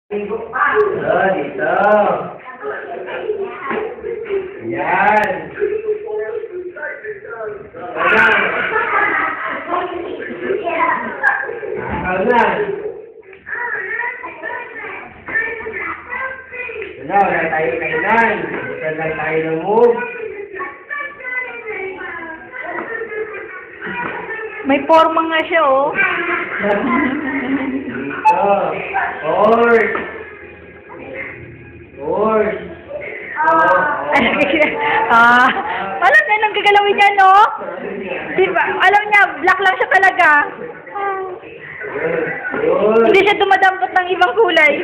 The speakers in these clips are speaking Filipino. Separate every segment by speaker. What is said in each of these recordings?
Speaker 1: Dito. Yan. Nakakaw na. Wala tayo kainan. Gusto lang tayo ng move.
Speaker 2: May forma nga siya, oh.
Speaker 1: Dito. Horse. Horse.
Speaker 2: Alam na nang gagalawin niya, no? Diba? Alam niya, black lang siya talaga. Hindi siya dumadampot ng ibang kulay.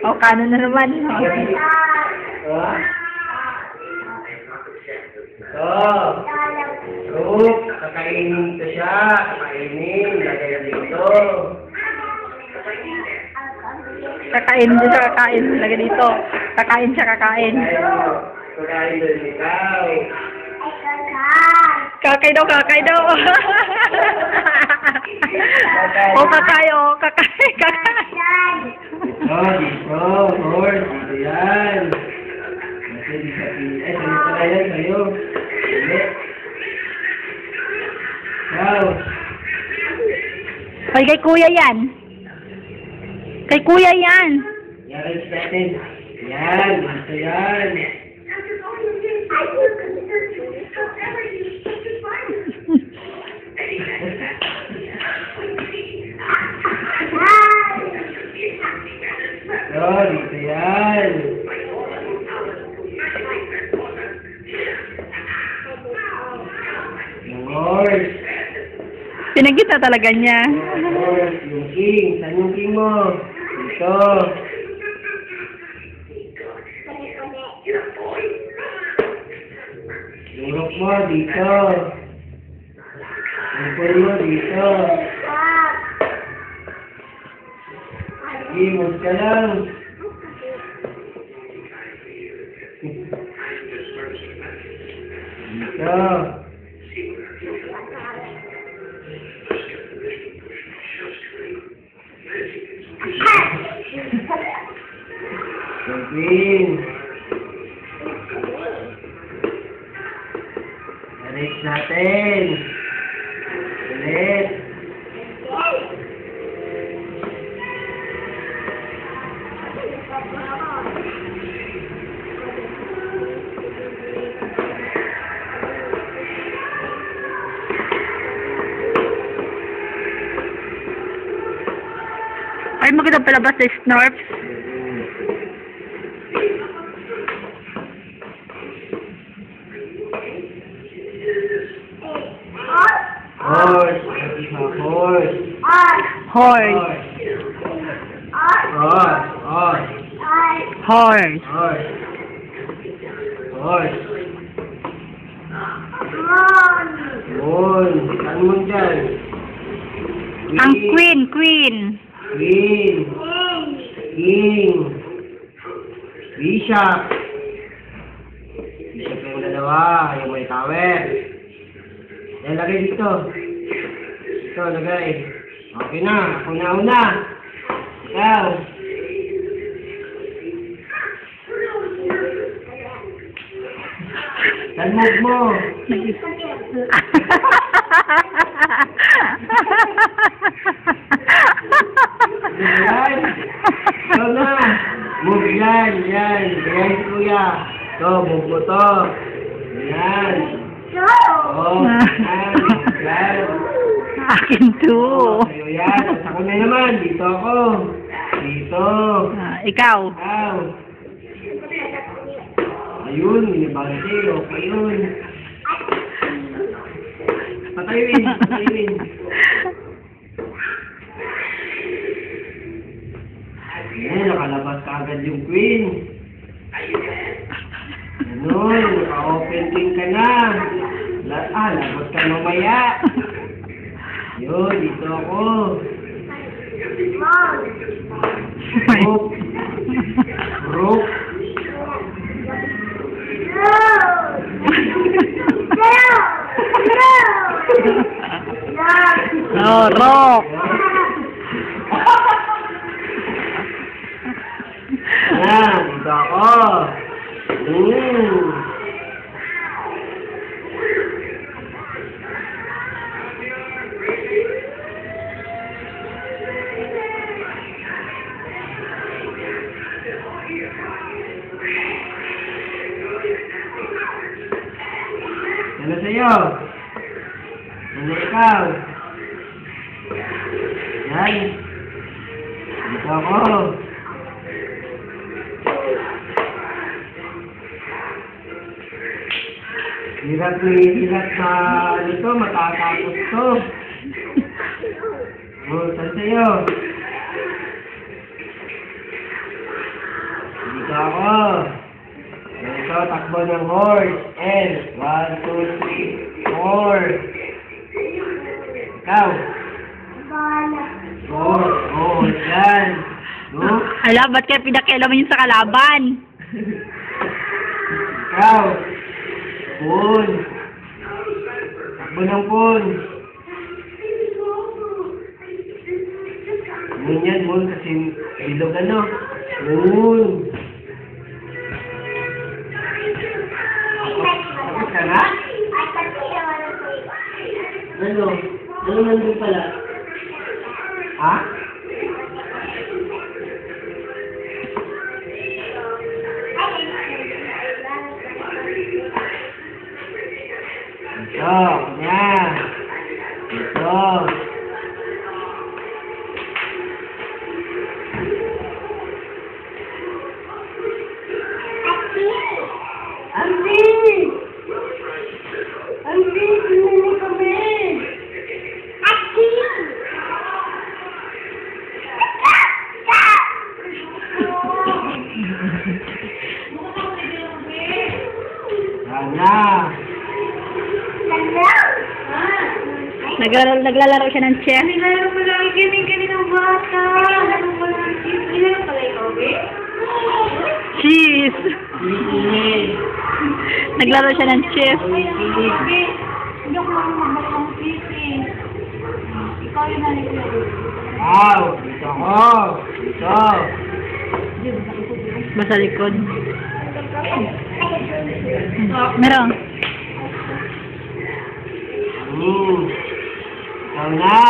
Speaker 2: O, kano na naman.
Speaker 1: Rook, kakainin ko siya. Kakainin. Lagay na dito.
Speaker 2: Kakain din siya, kakain. Lagay dito. Kakain siya, kakain.
Speaker 1: Kakain din ikaw.
Speaker 2: Kakay daw, kakay daw. O, kakay, o. Kakay, kakay.
Speaker 1: Dito. Horse. Dito yan. Dito pala yan sa'yo. Dito. Wow.
Speaker 2: Ay, kay kuya yan. Kay kuya yan.
Speaker 1: Yan, natin. Yan. Dito yan. Dito yan. Yung horse.
Speaker 2: Pinagkita talaga niya.
Speaker 1: Horse. Yung king. Saan yung king mo? Dito. Yung rook mo dito. Yung pool mo dito. Imod ka lang. Dito. Yung queen. Arrange natin. Ulit.
Speaker 2: Ay, magandang palabas sa Snorps.
Speaker 1: Horse. Horse.
Speaker 2: Horse.
Speaker 1: Horse. Horse.
Speaker 2: Horse.
Speaker 1: Horse. Horse. Moon. Saan mo dyan?
Speaker 2: Ang queen, queen.
Speaker 1: Queen. King. Bishop. Bishop yung dalawa. Yung may tower. Yan, lagay dito. Dito, lagay. Okay na. Ako na una. Ikaw. Saan move mo? Yan. Ito na. Move yan. Yan. Yan, kuya. Ito, move mo to. Yan. Oh, yan. Yan.
Speaker 2: Akin to.
Speaker 1: Sa'yo yan. At ako na naman. Dito ako. Dito.
Speaker 2: Ikaw.
Speaker 1: Ikaw. Ayun, minibante. Okay yun. Patayuin. Patayuin. Ayan, nakalabas ka agad yung queen. Ganun, naka-open din ka na. Labas ka mamaya. Yun, dito ako. Rook. Rook.
Speaker 2: Oh, rock.
Speaker 1: Dito ako. Hmm. Ano sa'yo? Ano ikaw? Yan. Dito ako. Hirap sa ano to, matatapos to. Saan sa'yo? Dito ako. Ito, takbo ng horse. And, 1, 2, 3, 4. Ikaw. Yan. No?
Speaker 2: Ala, ba't kaya pinakialaman yun sa kalaban?
Speaker 1: Ikaw. Pun. Takbo ng pun. Mun yan, mun. Kasi ilog ano. Mun. Tapos ka na? Ano? Ano nandun pala? Ha? Ito, yan. Ito. Andi! Andi, pinili kami! Andi! Sana!
Speaker 2: Naglalaro siya ng chess.
Speaker 3: Naglalaro pala ang galing-galing ng bata. Naglalaro pala ng cheese. Naglalaro pala ikaw, eh?
Speaker 2: Cheese! Naglaro siya ng chess.
Speaker 3: Hindi ako makakabalik ng cheese, eh. Ikaw yung naliglaro.
Speaker 1: Wow! Dito ako! Dito!
Speaker 2: Basta likod. Meron.
Speaker 1: Ikaw na!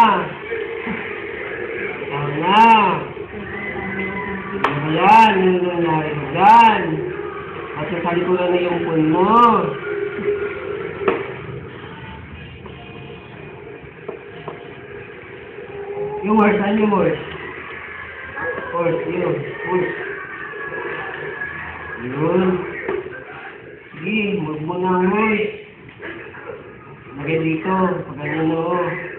Speaker 1: Ikaw na! Ano yan? Ano nangyari mo dyan? At sa likuran na yung phone mo. Yung horse, saan yung horse? Horse, yun. Horse. Yun. Sige, move mo na ang horse. Lagay dito, pag ano.